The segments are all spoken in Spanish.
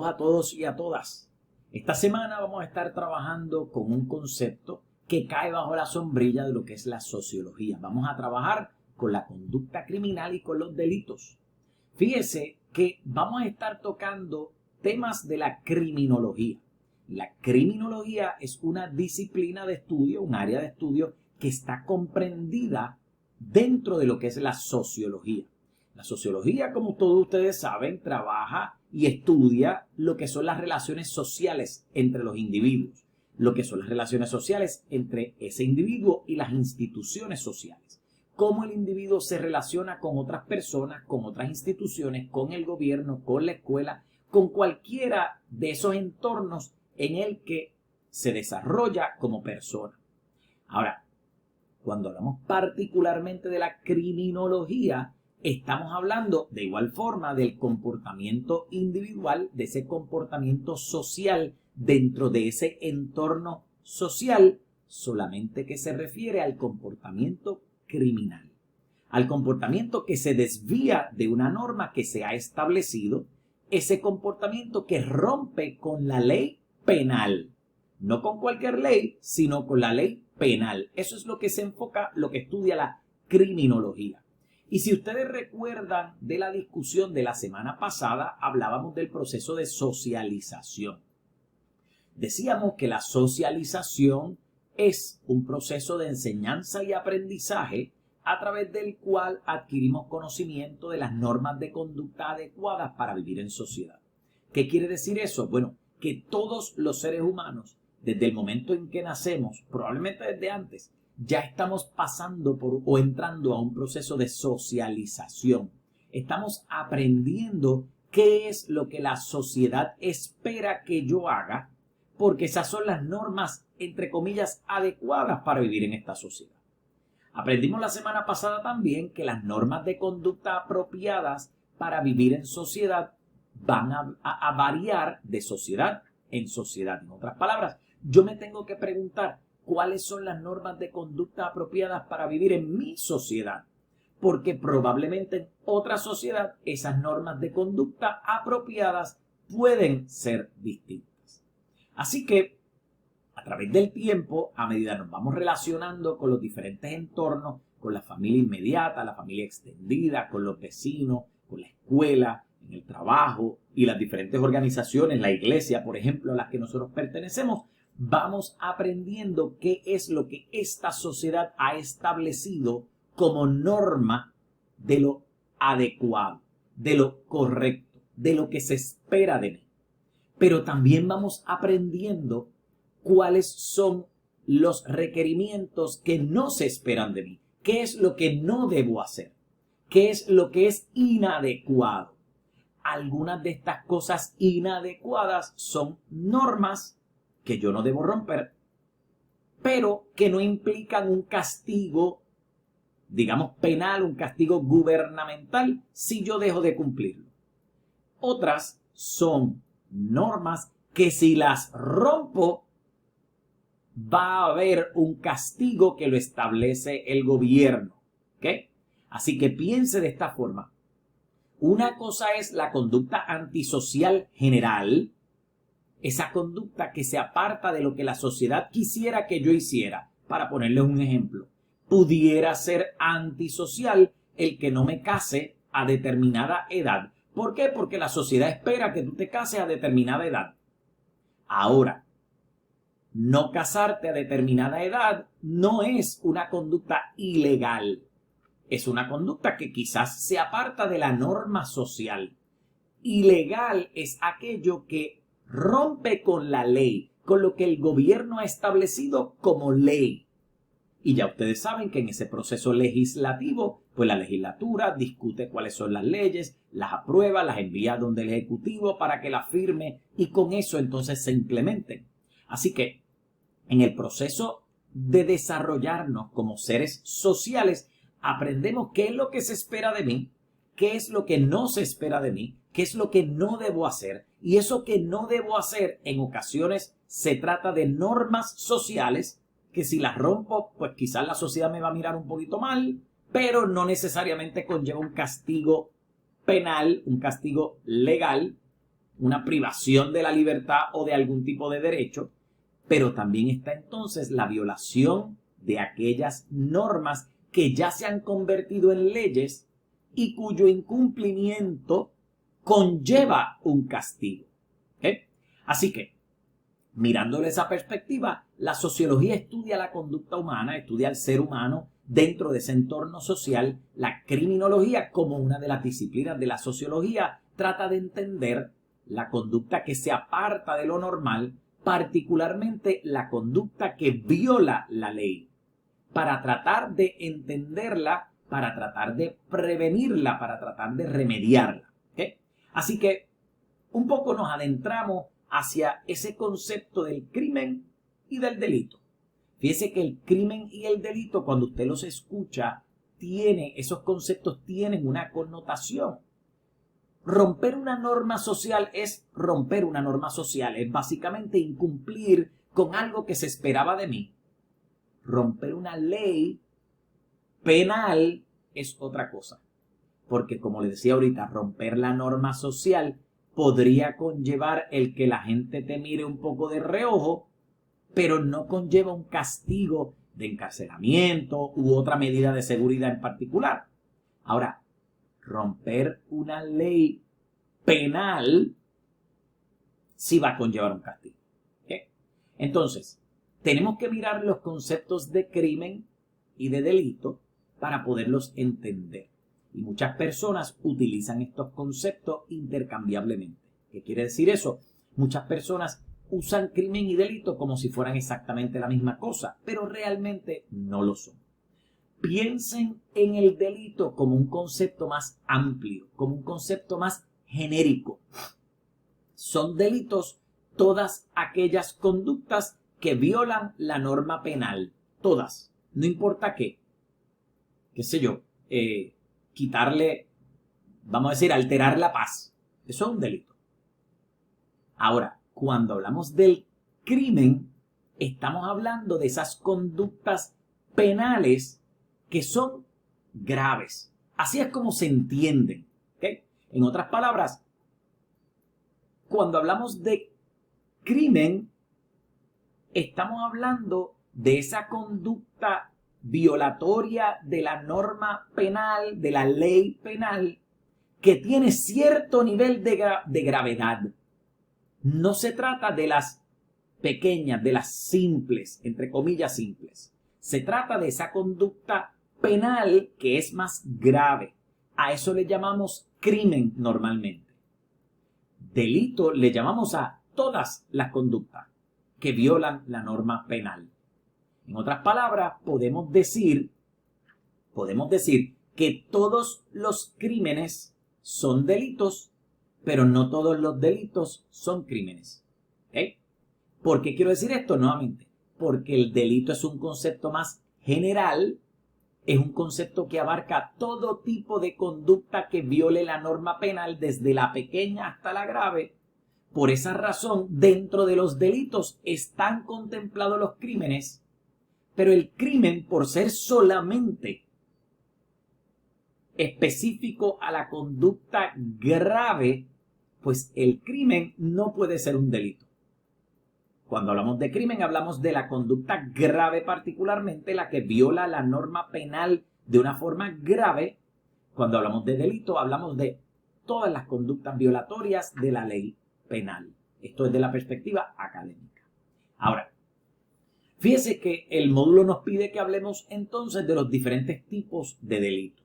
A todos y a todas. Esta semana vamos a estar trabajando con un concepto que cae bajo la sombrilla de lo que es la sociología. Vamos a trabajar con la conducta criminal y con los delitos. Fíjese que vamos a estar tocando temas de la criminología. La criminología es una disciplina de estudio, un área de estudio que está comprendida dentro de lo que es la sociología. La sociología, como todos ustedes saben, trabaja y estudia lo que son las relaciones sociales entre los individuos, lo que son las relaciones sociales entre ese individuo y las instituciones sociales, cómo el individuo se relaciona con otras personas, con otras instituciones, con el gobierno, con la escuela, con cualquiera de esos entornos en el que se desarrolla como persona. Ahora, cuando hablamos particularmente de la criminología, estamos hablando de igual forma del comportamiento individual, de ese comportamiento social dentro de ese entorno social, solamente que se refiere al comportamiento criminal, al comportamiento que se desvía de una norma que se ha establecido, ese comportamiento que rompe con la ley penal, no con cualquier ley, sino con la ley penal. Eso es lo que se enfoca, lo que estudia la criminología. Y si ustedes recuerdan de la discusión de la semana pasada, hablábamos del proceso de socialización. Decíamos que la socialización es un proceso de enseñanza y aprendizaje a través del cual adquirimos conocimiento de las normas de conducta adecuadas para vivir en sociedad. ¿Qué quiere decir eso? Bueno, que todos los seres humanos, desde el momento en que nacemos, probablemente desde antes, ya estamos pasando por o entrando a un proceso de socialización. Estamos aprendiendo qué es lo que la sociedad espera que yo haga, porque esas son las normas, entre comillas, adecuadas para vivir en esta sociedad. Aprendimos la semana pasada también que las normas de conducta apropiadas para vivir en sociedad van a variar de sociedad en sociedad. En otras palabras, yo me tengo que preguntar, ¿cuáles son las normas de conducta apropiadas para vivir en mi sociedad? Porque probablemente en otra sociedad esas normas de conducta apropiadas pueden ser distintas. Así que a través del tiempo, a medida que nos vamos relacionando con los diferentes entornos, con la familia inmediata, la familia extendida, con los vecinos, con la escuela, en el trabajo y las diferentes organizaciones, la iglesia, por ejemplo, a las que nosotros pertenecemos, vamos aprendiendo qué es lo que esta sociedad ha establecido como norma de lo adecuado, de lo correcto, de lo que se espera de mí. Pero también vamos aprendiendo cuáles son los requerimientos que no se esperan de mí, qué es lo que no debo hacer, qué es lo que es inadecuado. Algunas de estas cosas inadecuadas son normas que yo no debo romper, pero que no implican un castigo, digamos, penal, un castigo gubernamental si yo dejo de cumplirlo. Otras son normas que si las rompo, va a haber un castigo que lo establece el gobierno. ¿Ok? Así que piense de esta forma. Una cosa es la conducta antisocial general, esa conducta que se aparta de lo que la sociedad quisiera que yo hiciera. Para ponerles un ejemplo, pudiera ser antisocial el que no me case a determinada edad. ¿Por qué? Porque la sociedad espera que tú te cases a determinada edad. Ahora, no casarte a determinada edad no es una conducta ilegal. Es una conducta que quizás se aparta de la norma social. Ilegal es aquello que rompe con la ley, con lo que el gobierno ha establecido como ley. Y ya ustedes saben que en ese proceso legislativo, pues la legislatura discute cuáles son las leyes, las aprueba, las envía donde el Ejecutivo para que las firme y con eso entonces se implementen. Así que en el proceso de desarrollarnos como seres sociales, aprendemos qué es lo que se espera de mí, qué es lo que no se espera de mí, qué es lo que no debo hacer. Y eso que no debo hacer en ocasiones se trata de normas sociales que si las rompo, pues quizás la sociedad me va a mirar un poquito mal, pero no necesariamente conlleva un castigo penal, un castigo legal una privación de la libertad o de algún tipo de derecho, pero también está entonces la violación de aquellas normas que ya se han convertido en leyes y cuyo incumplimiento conlleva un castigo. ¿Ok? Así que, mirándole esa perspectiva, la sociología estudia la conducta humana, estudia al ser humano dentro de ese entorno social. La criminología, como una de las disciplinas de la sociología, trata de entender la conducta que se aparta de lo normal, particularmente la conducta que viola la ley, para tratar de entenderla, para tratar de prevenirla, para tratar de remediarla. ¿Ok? Así que un poco nos adentramos hacia ese concepto del crimen y del delito. Fíjese que el crimen y el delito, cuando usted los escucha, esos conceptos tienen una connotación. Romper una norma social es romper una norma social, es básicamente incumplir con algo que se esperaba de mí. Romper una ley penal es otra cosa. Porque, como le decía ahorita, romper la norma social podría conllevar el que la gente te mire un poco de reojo, pero no conlleva un castigo de encarcelamiento u otra medida de seguridad en particular. Ahora, romper una ley penal sí va a conllevar un castigo. ¿Okay? Entonces, tenemos que mirar los conceptos de crimen y de delito para poderlos entender. Y muchas personas utilizan estos conceptos intercambiablemente. ¿Qué quiere decir eso? Muchas personas usan crimen y delito como si fueran exactamente la misma cosa, pero realmente no lo son. Piensen en el delito como un concepto más amplio, como un concepto más genérico. Son delitos todas aquellas conductas que violan la norma penal. Todas. No importa qué. Qué sé yo. Quitarle, vamos a decir, alterar la paz. Eso es un delito. Ahora, cuando hablamos del crimen, estamos hablando de esas conductas penales que son graves. Así es como se entienden. ¿Okay? En otras palabras, cuando hablamos de crimen, estamos hablando de esa conducta violatoria de la norma penal, de la ley penal, que tiene cierto nivel de gravedad. No se trata de las pequeñas, de las simples, entre comillas simples. Se trata de esa conducta penal que es más grave. A eso le llamamos crimen normalmente. Delito le llamamos a todas las conductas que violan la norma penal. En otras palabras, podemos decir que todos los crímenes son delitos, pero no todos los delitos son crímenes. ¿Okay? ¿Por qué quiero decir esto nuevamente? Porque el delito es un concepto más general, es un concepto que abarca todo tipo de conducta que viole la norma penal, desde la pequeña hasta la grave. Por esa razón, dentro de los delitos están contemplados los crímenes, pero el crimen, por ser solamente específico a la conducta grave, pues el crimen no puede ser un delito. Cuando hablamos de crimen, hablamos de la conducta grave, particularmente la que viola la norma penal de una forma grave. Cuando hablamos de delito, hablamos de todas las conductas violatorias de la ley penal. Esto es de la perspectiva académica. Ahora, fíjese que el módulo nos pide que hablemos entonces de los diferentes tipos de delito.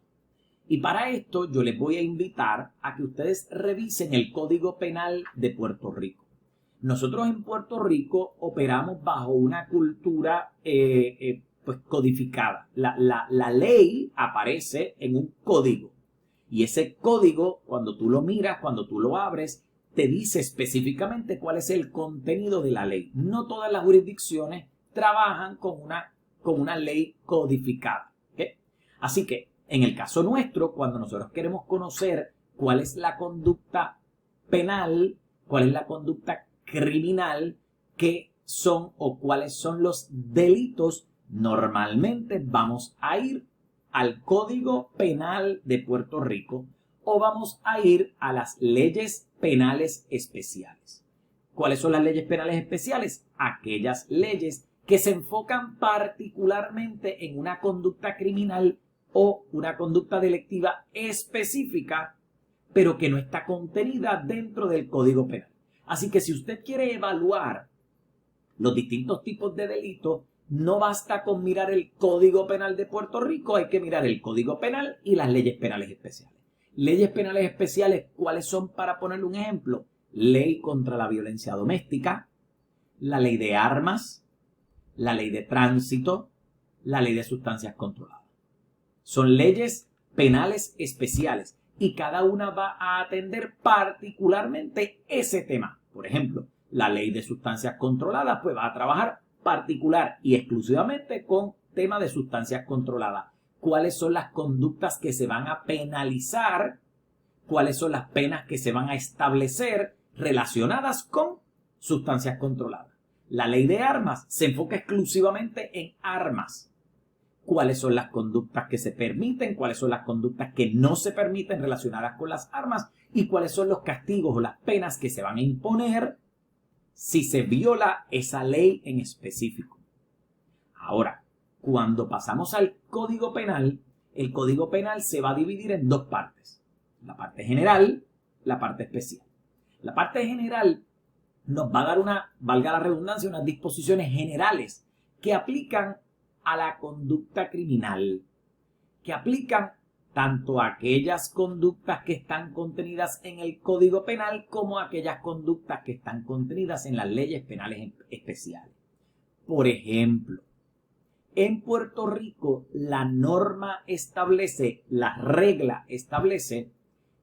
Y para esto yo les voy a invitar a que ustedes revisen el Código Penal de Puerto Rico. Nosotros en Puerto Rico operamos bajo una cultura pues codificada. La ley aparece en un código. Y ese código, cuando tú lo miras, cuando tú lo abres, te dice específicamente cuál es el contenido de la ley. No todas las jurisdicciones trabajan con una ley codificada. ¿Okay? Así que, en el caso nuestro, cuando nosotros queremos conocer cuál es la conducta penal, cuál es la conducta criminal, qué son o cuáles son los delitos, normalmente vamos a ir al Código Penal de Puerto Rico, o vamos a ir a las leyes penales especiales. ¿Cuáles son las leyes penales especiales? Aquellas leyes que se enfocan particularmente en una conducta criminal o una conducta delictiva específica, pero que no está contenida dentro del Código Penal. Así que si usted quiere evaluar los distintos tipos de delitos, no basta con mirar el Código Penal de Puerto Rico, hay que mirar el Código Penal y las leyes penales especiales. Leyes penales especiales, ¿cuáles son? Para ponerle un ejemplo, ley contra la violencia doméstica, la ley de armas, la ley de tránsito, la ley de sustancias controladas. Son leyes penales especiales y cada una va a atender particularmente ese tema. Por ejemplo, la ley de sustancias controladas pues va a trabajar particular y exclusivamente con tema de sustancias controladas. ¿Cuáles son las conductas que se van a penalizar? ¿Cuáles son las penas que se van a establecer relacionadas con sustancias controladas? La ley de armas se enfoca exclusivamente en armas. ¿Cuáles son las conductas que se permiten? ¿Cuáles son las conductas que no se permiten relacionadas con las armas? ¿Y cuáles son los castigos o las penas que se van a imponer si se viola esa ley en específico? Ahora, cuando pasamos al Código Penal, el Código Penal se va a dividir en dos partes. La parte general, la parte especial. La parte general nos va a dar valga la redundancia, unas disposiciones generales que aplican a la conducta criminal, que aplican tanto a aquellas conductas que están contenidas en el Código Penal como a aquellas conductas que están contenidas en las leyes penales especiales. Por ejemplo, en Puerto Rico la norma establece, la regla establece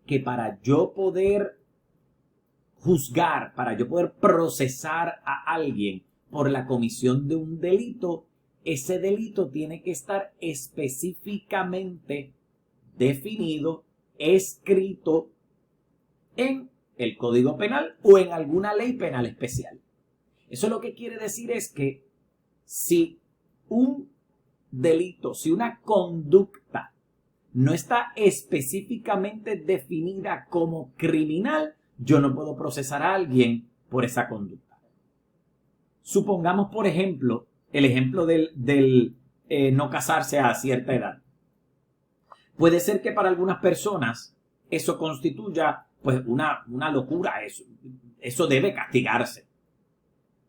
que para yo poder juzgar, para yo poder procesar a alguien por la comisión de un delito, ese delito tiene que estar específicamente definido, escrito en el Código Penal o en alguna ley penal especial. Eso lo que quiere decir es que si un delito, si una conducta no está específicamente definida como criminal, yo no puedo procesar a alguien por esa conducta. Supongamos, por ejemplo, el ejemplo del no casarse a cierta edad. Puede ser que para algunas personas eso constituya pues una locura, eso debe castigarse.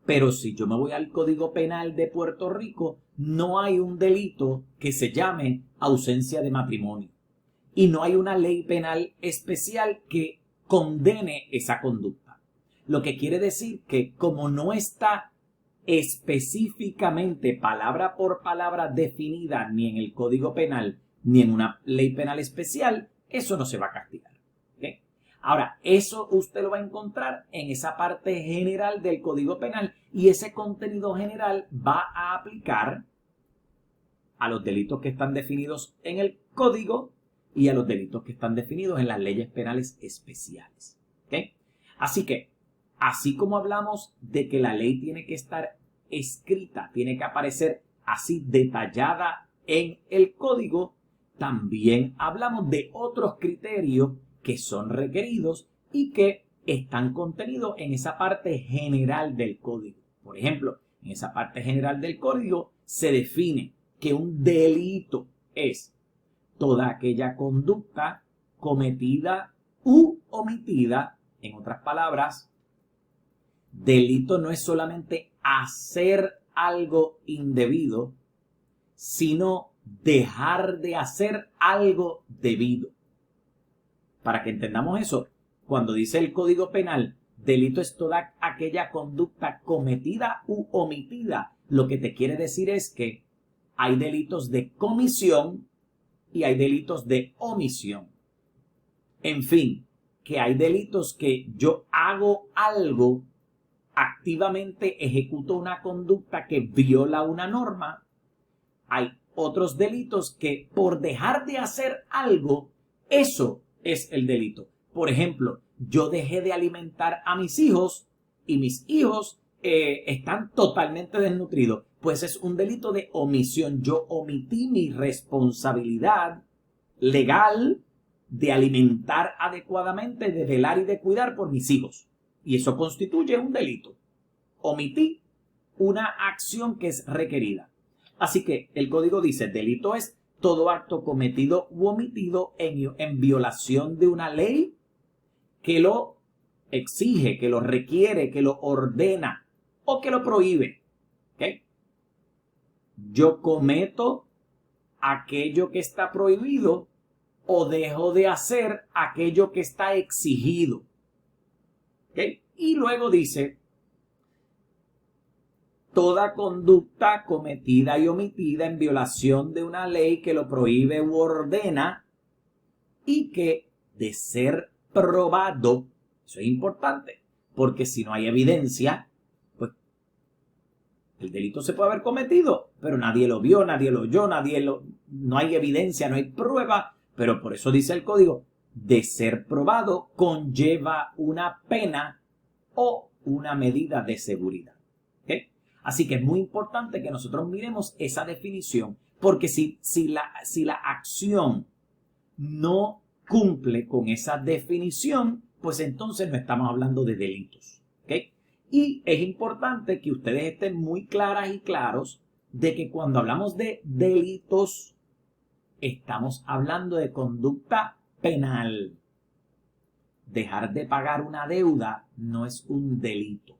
Pero si yo me voy al Código Penal de Puerto Rico, no hay un delito que se llame ausencia de matrimonio. Y no hay una ley penal especial que condene esa conducta. Lo que quiere decir que como no está específicamente, palabra por palabra definida ni en el Código Penal ni en una ley penal especial, eso no se va a castigar. ¿Okay? Ahora, eso usted lo va a encontrar en esa parte general del Código Penal y ese contenido general va a aplicar a los delitos que están definidos en el Código y a los delitos que están definidos en las leyes penales especiales. ¿Okay? Así que, así como hablamos de que la ley tiene que estar escrita, tiene que aparecer así detallada en el Código, también hablamos de otros criterios que son requeridos y que están contenidos en esa parte general del Código. Por ejemplo, en esa parte general del Código se define que un delito es toda aquella conducta cometida u omitida. En otras palabras, delito no es solamente hacer algo indebido, sino dejar de hacer algo debido. Para que entendamos eso, cuando dice el Código Penal, delito es toda aquella conducta cometida u omitida, lo que te quiere decir es que hay delitos de comisión y hay delitos de omisión. En fin, que hay delitos que yo hago algo, activamente ejecuto una conducta que viola una norma. Hay otros delitos que por dejar de hacer algo, eso es el delito. Por ejemplo, yo dejé de alimentar a mis hijos y mis hijos están totalmente desnutridos. Pues es un delito de omisión. Yo omití mi responsabilidad legal de alimentar adecuadamente, de velar y de cuidar por mis hijos. Y eso constituye un delito. Omití una acción que es requerida. Así que el código dice, delito es todo acto cometido u omitido en violación de una ley que lo exige, que lo requiere, que lo ordena o que lo prohíbe. ¿Okay? Yo cometo aquello que está prohibido o dejo de hacer aquello que está exigido. ¿Okay? Y luego dice, toda conducta cometida y omitida en violación de una ley que lo prohíbe u ordena y que, de ser probado, eso es importante, porque si no hay evidencia, pues el delito se puede haber cometido, pero nadie lo vio, nadie lo oyó, no hay evidencia, no hay prueba, pero por eso dice el código, de ser probado conlleva una pena o una medida de seguridad. ¿Okay? Así que es muy importante que nosotros miremos esa definición, porque si la acción no cumple con esa definición, pues entonces no estamos hablando de delitos. ¿Okay? Y es importante que ustedes estén muy claras y claros de que cuando hablamos de delitos, estamos hablando de conducta penal. Dejar de pagar una deuda no es un delito.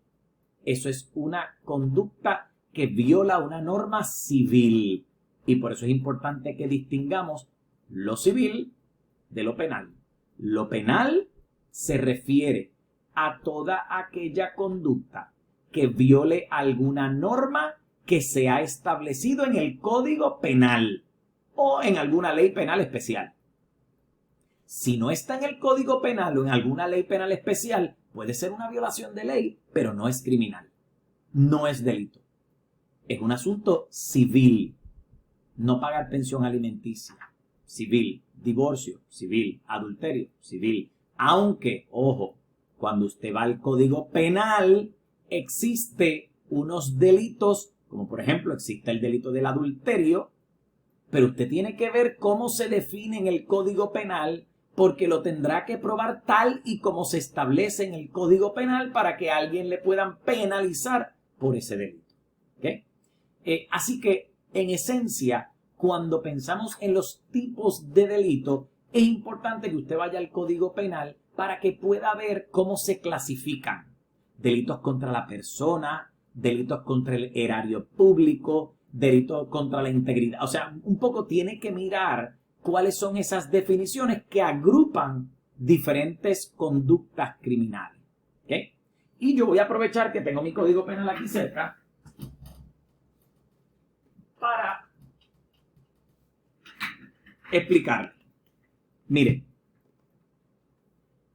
Eso es una conducta que viola una norma civil. Y por eso es importante que distingamos lo civil de lo penal. Lo penal se refiere a toda aquella conducta que viole alguna norma que se ha establecido en el Código Penal o en alguna ley penal especial. Si no está en el Código Penal o en alguna ley penal especial, puede ser una violación de ley, pero no es criminal. No es delito. Es un asunto civil. No pagar pensión alimenticia. Civil. Divorcio. Civil. Adulterio. Civil. Aunque, ojo, cuando usted va al Código Penal, existe unos delitos, como por ejemplo existe el delito del adulterio, pero usted tiene que ver cómo se define en el Código Penal, porque lo tendrá que probar tal y como se establece en el Código Penal para que a alguien le puedan penalizar por ese delito. ¿Okay? Así que, en esencia, cuando pensamos en los tipos de delito, es importante que usted vaya al Código Penal para que pueda ver cómo se clasifican. Delitos contra la persona, delitos contra el erario público, delitos contra la integridad. O sea, un poco tiene que mirar cuáles son esas definiciones que agrupan diferentes conductas criminales. ¿Okay? Y yo voy a aprovechar que tengo mi Código Penal aquí cerca para explicarle. Mire,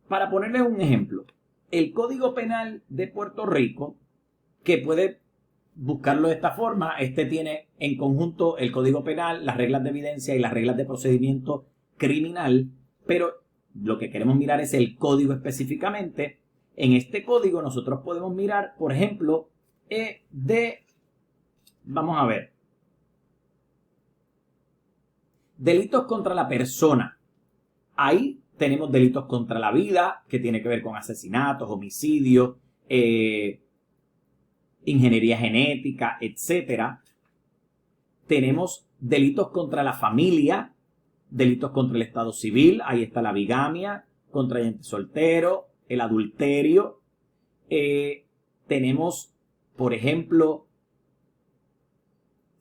para ponerles un ejemplo, el Código Penal de Puerto Rico, que puede buscarlo de esta forma, este tiene en conjunto el Código Penal, las reglas de evidencia y las reglas de procedimiento criminal, pero lo que queremos mirar es el código específicamente. En este código nosotros podemos mirar, por ejemplo, vamos a ver, delitos contra la persona. Ahí tenemos delitos contra la vida, que tiene que ver con asesinatos, homicidios, ingeniería genética, etc. Tenemos delitos contra la familia, delitos contra el Estado civil, ahí está la bigamia, contrayente soltero, el adulterio. Tenemos, por ejemplo,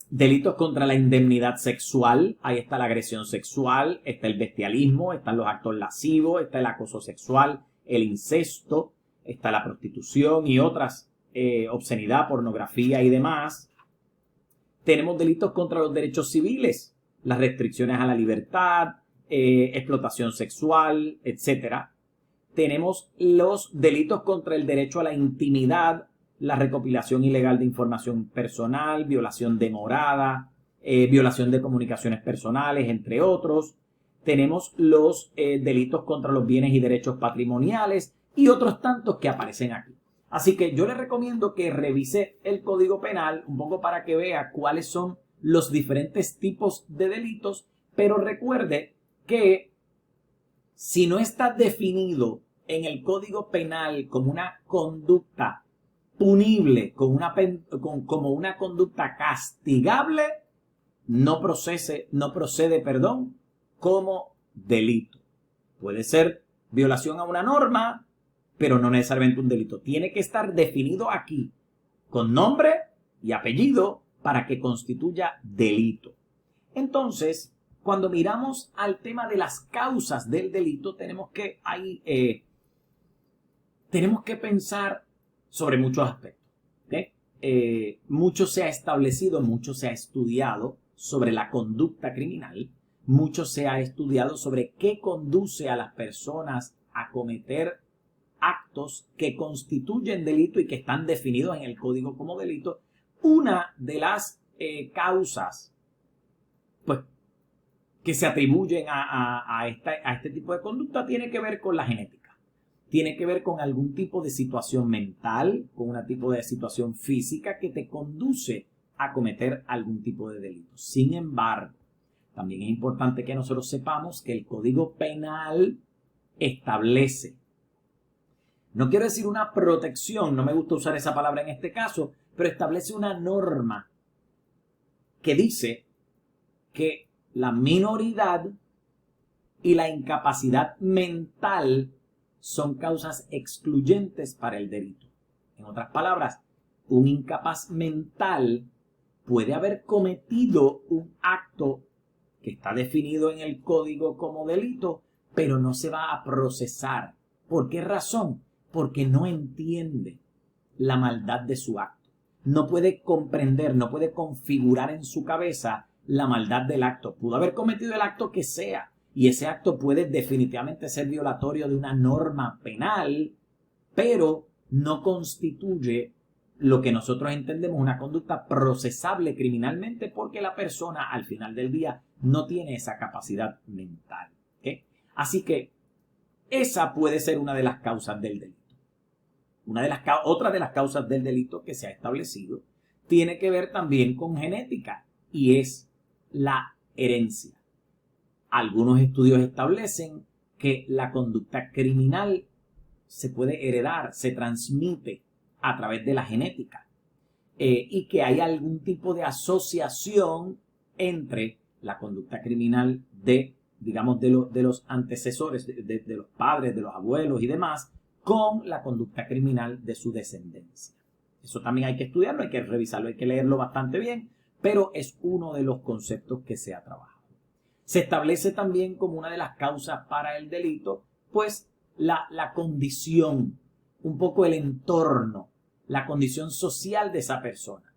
delitos contra la indemnidad sexual, ahí está la agresión sexual, está el bestialismo, están los actos lascivos, está el acoso sexual, el incesto, está la prostitución y otras, obscenidad, pornografía y demás. Tenemos delitos contra los derechos civiles, las restricciones a la libertad, explotación sexual, etc. Tenemos los delitos contra el derecho a la intimidad, la recopilación ilegal de información personal, violación de morada, violación de comunicaciones personales, entre otros. Tenemos los delitos contra los bienes y derechos patrimoniales y otros tantos que aparecen aquí. Así que yo le recomiendo que revise el Código Penal un poco para que vea cuáles son los diferentes tipos de delitos, pero recuerde que si no está definido en el Código Penal como una conducta punible, como una conducta castigable, no procede, como delito. Puede ser violación a una norma, pero no necesariamente un delito. Tiene que estar definido aquí, con nombre y apellido, para que constituya delito. Entonces, cuando miramos al tema de las causas del delito, tenemos que pensar sobre muchos aspectos. Mucho se ha establecido, mucho se ha estudiado sobre la conducta criminal, mucho se ha estudiado sobre qué conduce a las personas a cometer actos que constituyen delito y que están definidos en el código como delito. Una de las causas, pues, que se atribuyen a este tipo de conducta tiene que ver con la genética. Tiene que ver con algún tipo de situación mental, con un tipo de situación física que te conduce a cometer algún tipo de delito. Sin embargo, también es importante que nosotros sepamos que el Código Penal establece, no quiero decir una protección, no me gusta usar esa palabra en este caso, pero establece una norma que dice que la minoridad y la incapacidad mental son causas excluyentes para el delito. En otras palabras, un incapaz mental puede haber cometido un acto que está definido en el código como delito, pero no se va a procesar. ¿Por qué razón? Porque no entiende la maldad de su acto. No puede comprender, no puede configurar en su cabeza la maldad del acto. Pudo haber cometido el acto que sea, y ese acto puede definitivamente ser violatorio de una norma penal, pero no constituye lo que nosotros entendemos una conducta procesable criminalmente, porque la persona al final del día no tiene esa capacidad mental. Así que esa puede ser una de las causas del delito. Otra de las causas del delito que se ha establecido tiene que ver también con genética, y es la herencia. Algunos estudios establecen que la conducta criminal se puede heredar, se transmite a través de la genética, y que hay algún tipo de asociación entre la conducta criminal de los antecesores, de los padres, de los abuelos y demás, con la conducta criminal de su descendencia. Eso también hay que estudiarlo, hay que revisarlo, hay que leerlo bastante bien, pero es uno de los conceptos que se ha trabajado. Se establece también como una de las causas para el delito, pues la condición, un poco el entorno, la condición social de esa persona.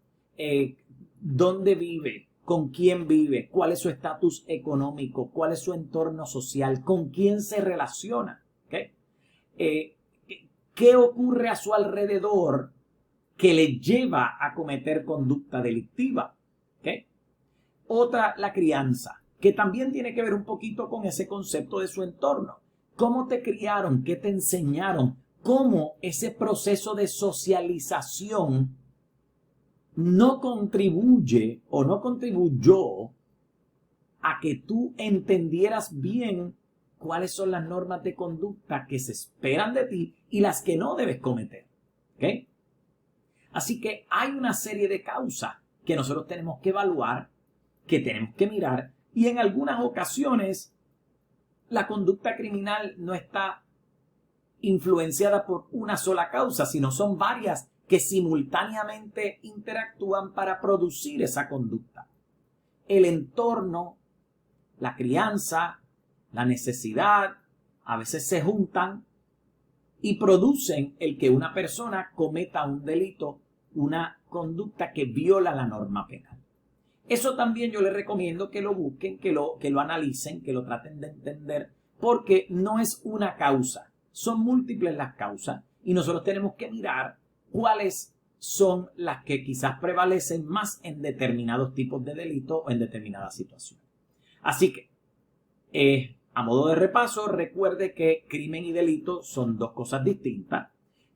¿Dónde vive? ¿Con quién vive? ¿Cuál es su estatus económico? ¿Cuál es su entorno social? ¿Con quién se relaciona? ¿Qué ocurre a su alrededor que le lleva a cometer conducta delictiva? Otra, la crianza, que también tiene que ver un poquito con ese concepto de su entorno. ¿Cómo te criaron? ¿Qué te enseñaron? ¿Cómo ese proceso de socialización no contribuye o no contribuyó a que tú entendieras bien cuáles son las normas de conducta que se esperan de ti y las que no debes cometer? Así que hay una serie de causas que nosotros tenemos que evaluar, que tenemos que mirar, y en algunas ocasiones la conducta criminal no está influenciada por una sola causa, sino son varias que simultáneamente interactúan para producir esa conducta. El entorno, la crianza, la necesidad, a veces se juntan y producen el que una persona cometa un delito, una conducta que viola la norma penal. Eso también yo les recomiendo que lo busquen, que lo analicen, que lo traten de entender, porque no es una causa, son múltiples las causas y nosotros tenemos que mirar cuáles son las que quizás prevalecen más en determinados tipos de delitos o en determinadas situaciones. Así que, a modo de repaso, recuerde que crimen y delito son dos cosas distintas,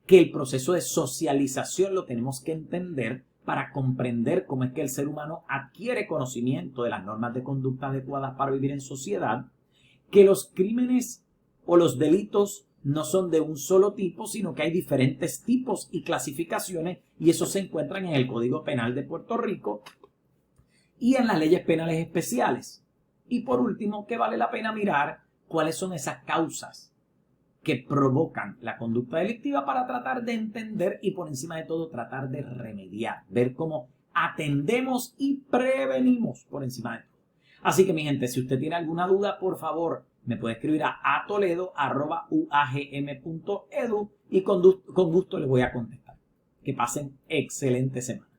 que el proceso de socialización lo tenemos que entender para comprender cómo es que el ser humano adquiere conocimiento de las normas de conducta adecuadas para vivir en sociedad, que los crímenes o los delitos no son de un solo tipo, sino que hay diferentes tipos y clasificaciones, y eso se encuentran en el Código Penal de Puerto Rico y en las leyes penales especiales. Y por último, que vale la pena mirar cuáles son esas causas que provocan la conducta delictiva para tratar de entender y por encima de todo tratar de remediar, ver cómo atendemos y prevenimos por encima de todo. Así que mi gente, si usted tiene alguna duda, por favor, me puede escribir a atoledo@uagm.edu y con gusto les voy a contestar. Que pasen excelente semana.